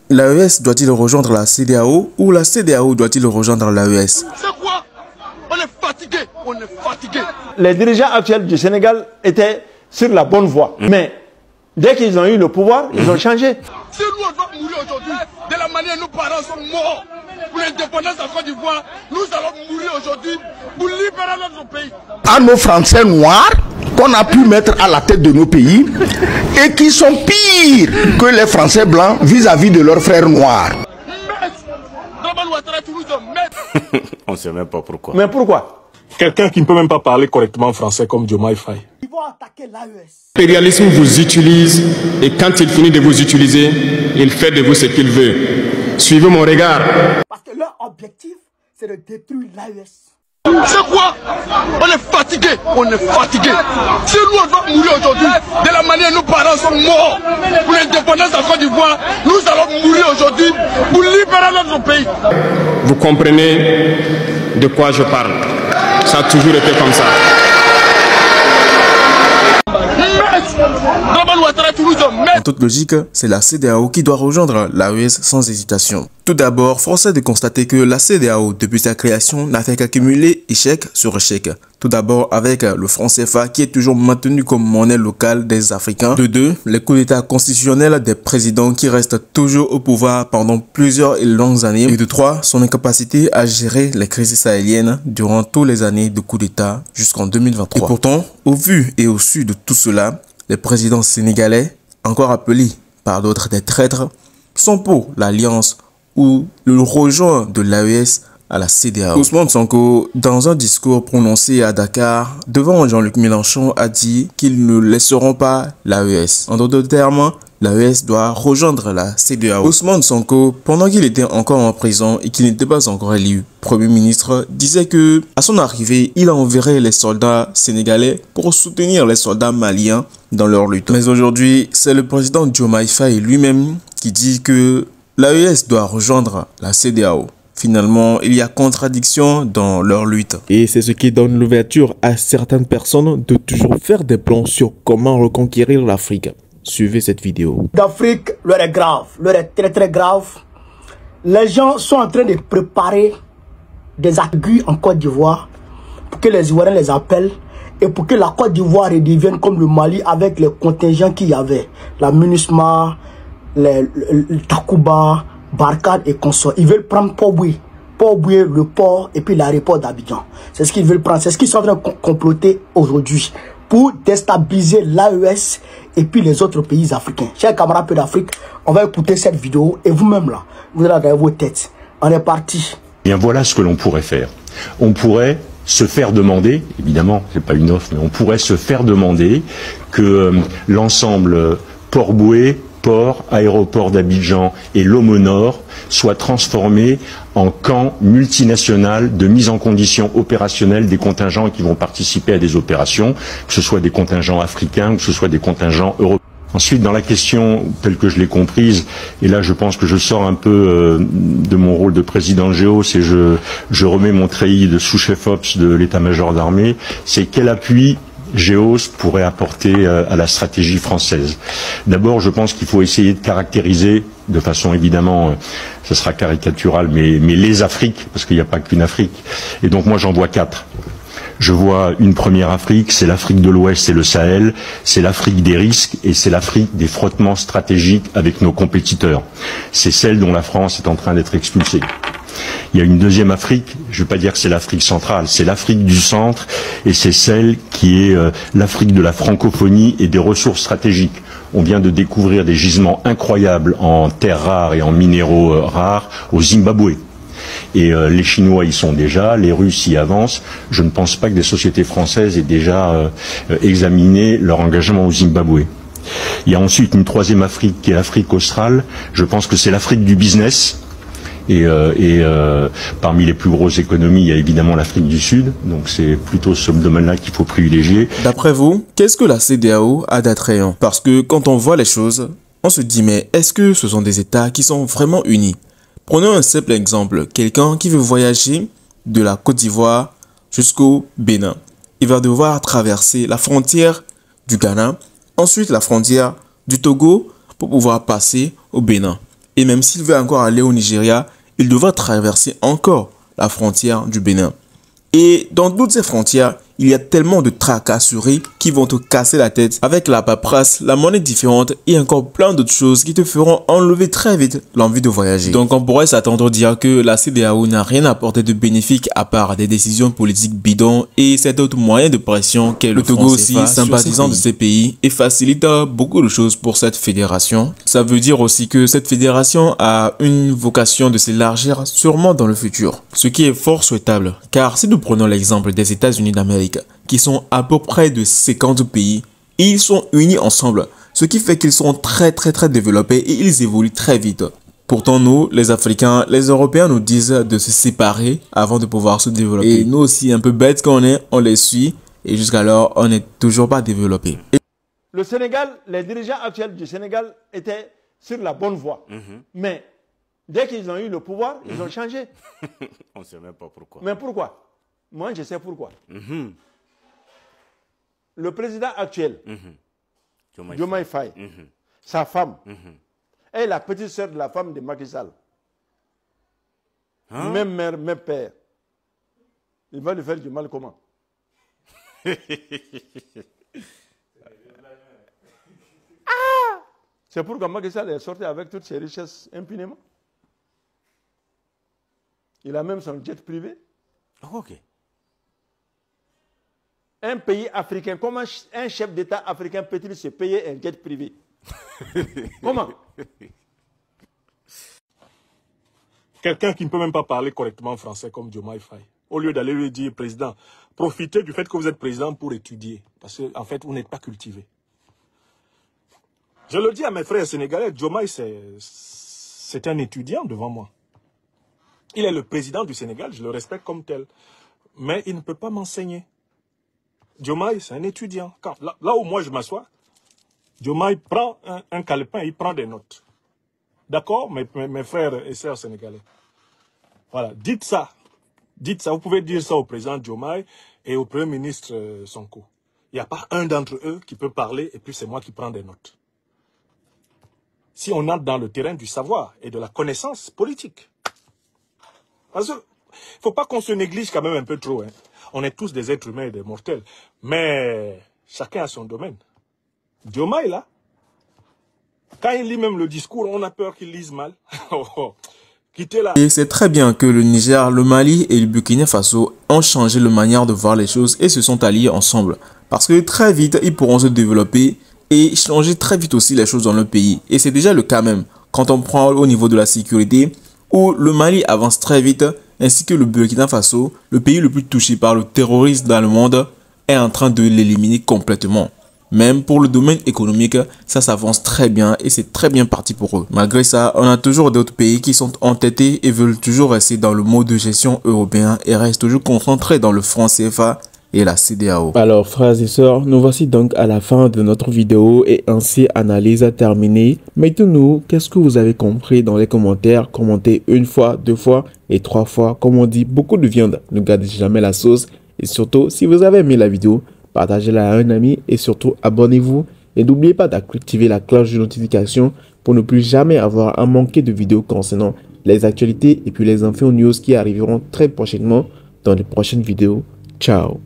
l'AES doit-il rejoindre la CEDEAO ou la CEDEAO doit-il rejoindre l'AES? C'est quoi? On est fatigué, on est fatigué. Les dirigeants actuels du Sénégal étaient sur la bonne voie. Mais dès qu'ils ont eu le pouvoir, ils ont changé. Si nous on doit mourir aujourd'hui, de la manière dont nos parents sont morts pour l'indépendance en Côte d'Ivoire, nous allons mourir aujourd'hui pour libérer notre pays. À nos Français noirs qu'on a pu mettre à la tête de nos pays et qui sont pires que les Français blancs vis-à-vis de leurs frères noirs. On ne sait même pas pourquoi. Mais pourquoi? Quelqu'un qui ne peut même pas parler correctement français comme Diomaye Faye. Ils vont attaquer l'AES. L'impérialisme vous utilise et quand il finit de vous utiliser, il fait de vous ce qu'il veut. Suivez mon regard. Parce que leur objectif, c'est de détruire l'AES. C'est quoi? On est fatigué, on est fatigué. Si nous on doit mourir aujourd'hui, de la manière dont nos parents sont morts pour l'indépendance en Côte d'Ivoire, nous allons mourir aujourd'hui pour libérer notre pays. Vous comprenez de quoi je parle? Ça a toujours été comme ça. En toute logique, c'est la CEDEAO qui doit rejoindre l'AES sans hésitation. Tout d'abord, force est de constater que la CEDEAO, depuis sa création, n'a fait qu'accumuler échec sur échec. Tout d'abord avec le franc CFA qui est toujours maintenu comme monnaie locale des Africains. De deux, les coups d'état constitutionnels des présidents qui restent toujours au pouvoir pendant plusieurs et longues années. Et de trois, son incapacité à gérer les crises sahéliennes durant toutes les années de coups d'état jusqu'en 2023. Et pourtant, au vu et au su de tout cela, les présidents sénégalais, encore appelés par d'autres des traîtres, sont pour l'alliance ou le rejoint de l'AES à la CEDEAO. Ousmane Sonko, dans un discours prononcé à Dakar devant Jean-Luc Mélenchon, a dit qu'ils ne laisseront pas l'AES. En d'autres termes, l'AES doit rejoindre la CEDEAO. Ousmane Sonko, pendant qu'il était encore en prison et qu'il n'était pas encore élu Premier ministre, disait que à son arrivée, il enverrait les soldats sénégalais pour soutenir les soldats maliens dans leur lutte. Mais aujourd'hui, c'est le président Diomaye Faye lui-même qui dit que l'AES doit rejoindre la CEDEAO. Finalement, il y a contradiction dans leur lutte. Et c'est ce qui donne l'ouverture à certaines personnes de toujours faire des plans sur comment reconquérir l'Afrique. Suivez cette vidéo. L'Afrique, l'heure est grave, l'heure est très très grave. Les gens sont en train de préparer des accueils en Côte d'Ivoire pour que les Ivoiriens les appellent et pour que la Côte d'Ivoire redevienne comme le Mali avec les contingents qu'il y avait. La MINUSMA, le Takuba, Barkhane et consorts. Ils veulent prendre Port-Boué, le port et puis l'aéroport d'Abidjan. C'est ce qu'ils veulent prendre. C'est ce qu'ils sont en train de comploter aujourd'hui pour déstabiliser l'AES et puis les autres pays africains. Chers camarades d'Afrique, on va écouter cette vidéo et vous-même là, vous allez dans vos têtes. On est parti. Bien voilà ce que l'on pourrait faire. On pourrait se faire demander, évidemment, c'est pas une offre, mais on pourrait se faire demander que l'ensemble Port-Boué, port, aéroport d'Abidjan et l'Homo Nord soient transformés en camp multinational de mise en condition opérationnelle des contingents qui vont participer à des opérations, que ce soit des contingents africains ou que ce soit des contingents européens. Ensuite, dans la question telle que je l'ai comprise, et là je pense que je sors un peu de mon rôle de président de Géos et je remets mon treillis de sous-chef ops de l'état-major d'armée, c'est quel appui Géos pourrait apporter à la stratégie française. D'abord, je pense qu'il faut essayer de caractériser, de façon évidemment, ce sera caricatural, mais les Afriques, parce qu'il n'y a pas qu'une Afrique. Et donc moi j'en vois quatre. Je vois une première Afrique, c'est l'Afrique de l'Ouest et le Sahel, c'est l'Afrique des risques et c'est l'Afrique des frottements stratégiques avec nos compétiteurs. C'est celle dont la France est en train d'être expulsée. Il y a une deuxième Afrique, je ne vais pas dire que c'est l'Afrique centrale, c'est l'Afrique du centre et c'est celle qui est l'Afrique de la francophonie et des ressources stratégiques. On vient de découvrir des gisements incroyables en terres rares et en minéraux rares au Zimbabwe. Et les Chinois y sont déjà, les Russes y avancent. Je ne pense pas que des sociétés françaises aient déjà examiné leur engagement au Zimbabwe. Il y a ensuite une troisième Afrique qui est l'Afrique australe. Je pense que c'est l'Afrique du business. Et parmi les plus grosses économies, il y a évidemment l'Afrique du Sud. Donc c'est plutôt ce domaine-là qu'il faut privilégier. D'après vous, qu'est-ce que la CEDEAO a d'attrayant? Parce que quand on voit les choses, on se dit mais est-ce que ce sont des États qui sont vraiment unis? Prenons un simple exemple, quelqu'un qui veut voyager de la Côte d'Ivoire jusqu'au Bénin. Il va devoir traverser la frontière du Ghana, ensuite la frontière du Togo pour pouvoir passer au Bénin. Et même s'il veut encore aller au Nigeria, il devra traverser encore la frontière du Bénin. Et dans toutes ces frontières, il y a tellement de tracasseries qui vont te casser la tête avec la paperasse, la monnaie différente et encore plein d'autres choses qui te feront enlever très vite l'envie de voyager. Donc on pourrait s'attendre à dire que la CEDEAO n'a rien apporté de bénéfique à part des décisions politiques bidons et cet autre moyen de pression qu'est le Togo aussi, sympathisant de ces pays et facilite beaucoup de choses pour cette fédération. Ça veut dire aussi que cette fédération a une vocation de s'élargir sûrement dans le futur, ce qui est fort souhaitable car si nous prenons l'exemple des États-Unis d'Amérique, qui sont à peu près de 50 pays, et ils sont unis ensemble, ce qui fait qu'ils sont très développés et ils évoluent très vite. Pourtant nous, les Africains, les Européens nous disent de se séparer avant de pouvoir se développer. Et nous aussi, un peu bêtes qu'on est, on les suit et jusqu'alors on n'est toujours pas développé. Le Sénégal, les dirigeants actuels du Sénégal étaient sur la bonne voie. Mais dès qu'ils ont eu le pouvoir, ils ont changé. On ne sait même pas pourquoi. Mais pourquoi? Moi, je sais pourquoi. Le président actuel, Diomaye Faye, sa femme, est la petite sœur de la femme de Macky Sall. Même mère, même père. Il va lui faire du mal comment? C'est pourquoi Macky Sall est sorti avec toutes ses richesses impunément. Il a même son jet privé. Ok. Un pays africain, comment un chef d'État africain peut-il se payer un jet privé? Comment? Quelqu'un qui ne peut même pas parler correctement français comme Diomaye Faye. Au lieu d'aller lui dire, président, profitez du fait que vous êtes président pour étudier. Parce qu'en fait, vous n'êtes pas cultivé. Je le dis à mes frères sénégalais, Diomaye, c'est un étudiant devant moi. Il est le président du Sénégal, je le respecte comme tel. Mais il ne peut pas m'enseigner. Diomaye, c'est un étudiant. Là où moi je m'assois, Diomaye prend un calepin, il prend des notes. D'accord, mes frères et sœurs sénégalais. Voilà, dites ça. Dites ça. Vous pouvez dire ça au président Diomaye et au premier ministre Sonko. Il n'y a pas un d'entre eux qui peut parler et puis c'est moi qui prends des notes. Si on entre dans le terrain du savoir et de la connaissance politique. Parce qu'il ne faut pas qu'on se néglige quand même un peu trop. Hein. On est tous des êtres humains et des mortels. Mais chacun a son domaine. Diomaye, là, quand il lit même le discours, on a peur qu'il lise mal. Quittez-la. Et c'est très bien que le Niger, le Mali et le Burkina Faso ont changé la manière de voir les choses et se sont alliés ensemble. Parce que très vite, ils pourront se développer et changer très vite aussi les choses dans le pays. Et c'est déjà le cas même. Quand on prend au niveau de la sécurité, où le Mali avance très vite, ainsi que le Burkina Faso, le pays le plus touché par le terrorisme dans le monde, est en train de l'éliminer complètement. Même pour le domaine économique, ça s'avance très bien et c'est très bien parti pour eux. Malgré ça, on a toujours d'autres pays qui sont entêtés et veulent toujours rester dans le mode de gestion européen et restent toujours concentrés dans le franc CFA et la CEDEAO. Alors frères et sœurs, nous voici donc à la fin de notre vidéo et ainsi analyse terminée. Mais dites-nous, qu'est-ce que vous avez compris dans les commentaires? Commentez une fois, 2 fois et 3 fois. Comme on dit, beaucoup de viande, ne gardez jamais la sauce. Et surtout, si vous avez aimé la vidéo, partagez-la à un ami et surtout abonnez-vous. Et n'oubliez pas d'activer la cloche de notification pour ne plus jamais avoir à manquer de vidéos concernant les actualités et puis les infos news qui arriveront très prochainement dans les prochaines vidéos. Ciao.